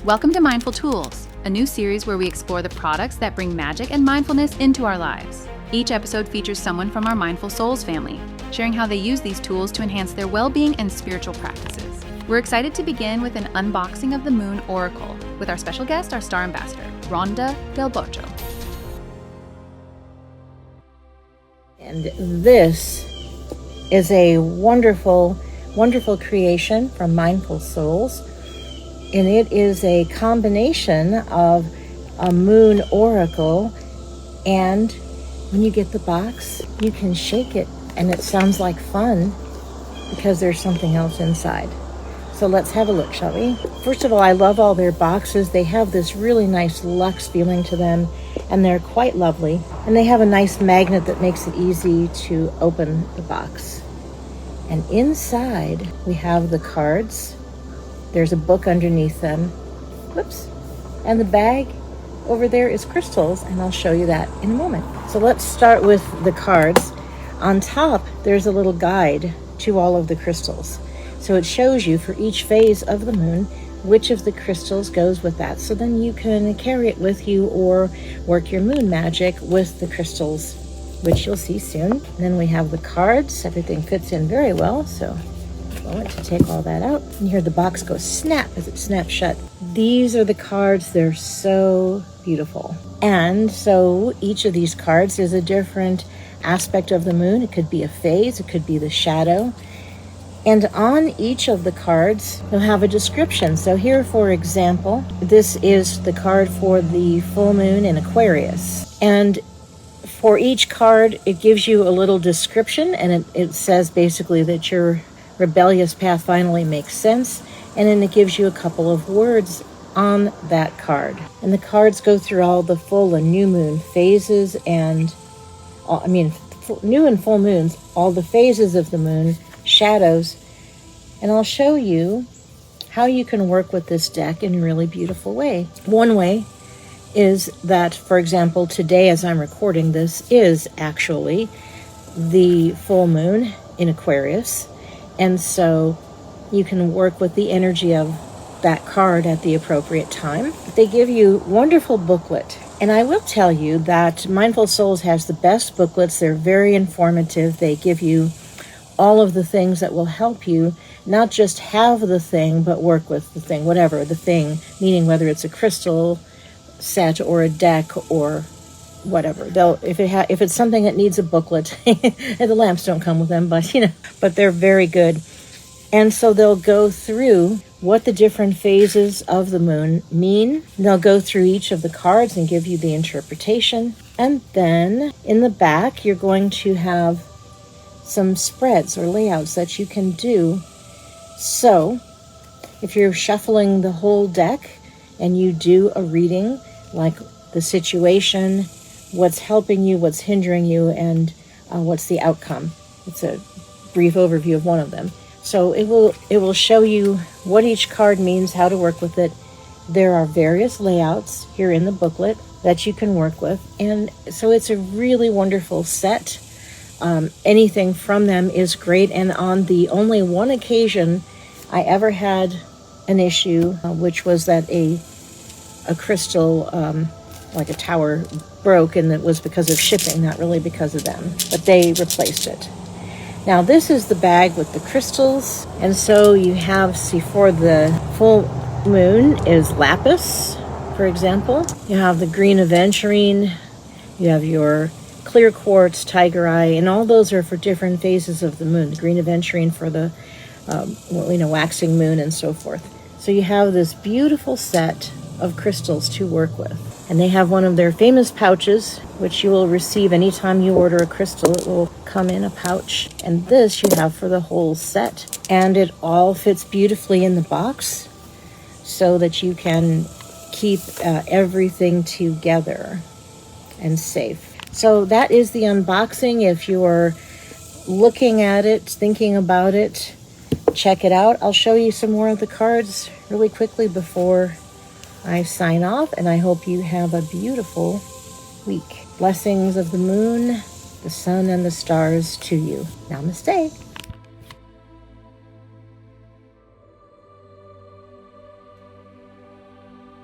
Welcome to Mindful Tools, a new series where we explore the products that bring magic and mindfulness into our lives. Each episode features someone from our Mindful Souls family, sharing how they use these tools to enhance their well-being and spiritual practices. We're excited to begin with an unboxing of the Moon Oracle with our special guest, our star ambassador, Ronda del Boccio. And this is a wonderful, wonderful creation from Mindful Souls. And it is a combination of a moon oracle, and when you get the box, you can shake it and it sounds like fun because there's something else inside. So let's have a look, shall we? First of all, I love all their boxes. They have this really nice luxe feeling to them, and they're quite lovely. And they have a nice magnet that makes it easy to open the box. And inside, we have the cards. There's a book underneath them. Whoops. And the bag over there is crystals, and I'll show you that in a moment. So let's start with the cards. On top, there's a little guide to all of the crystals. So it shows you for each phase of the moon which of the crystals goes with that. So then you can carry it with you or work your moon magic with the crystals, which you'll see soon. And then we have the cards. Everything fits in very well, so I want to take all that out. And you hear the box go snap as it snaps shut. These are the cards. They're so beautiful. And so each of these cards is a different aspect of the moon. It could be a phase. It could be the shadow. And on each of the cards, you'll have a description. So here, for example, this is the card for the full moon in Aquarius. And for each card, it gives you a little description, and it says basically that your rebellious path finally makes sense, and then it gives you a couple of words on that card. And the cards go through all the full and new moon phases, and new and full moons, all the phases of the moon, shadows, and I'll show you how you can work with this deck in a really beautiful way. One way is that, for example, today as I'm recording this is actually the full moon in Aquarius. And so you can work with the energy of that card at the appropriate time. They give you wonderful booklet. And I will tell you that Mindful Souls has the best booklets. They're very informative. They give you all of the things that will help you not just have the thing, but work with the thing, whatever the thing, meaning whether it's a crystal set or a deck or whatever. If it's something that needs a booklet, and the lamps don't come with them, but they're very good. And so they'll go through what the different phases of the moon mean. They'll go through each of the cards and give you the interpretation. And then in the back, you're going to have some spreads or layouts that you can do. So if you're shuffling the whole deck and you do a reading, like the situation, what's helping you, what's hindering you, and what's the outcome. It's a brief overview of one of them. So it will show you what each card means, how to work with it. There are various layouts here in the booklet that you can work with. And so it's a really wonderful set. Anything from them is great. And on the only one occasion I ever had an issue, which was that a crystal, like a tower, broke, and it was because of shipping, not really because of them, but they replaced it. Now this is the bag with the crystals, and so you have, see, for the full moon is lapis, for example. You have the green aventurine, you have your clear quartz, tiger eye, and all those are for different phases of the moon. The green aventurine for the waxing moon and so forth. So you have this beautiful set of crystals to work with. And they have one of their famous pouches, which you will receive anytime you order a crystal. It will come in a pouch. And this you have for the whole set. And it all fits beautifully in the box so that you can keep everything together and safe. So that is the unboxing. If you're looking at it, thinking about it, check it out. I'll show you some more of the cards really quickly before I sign off, and I hope you have a beautiful week. Blessings of the moon, the sun, and the stars to you. Namaste.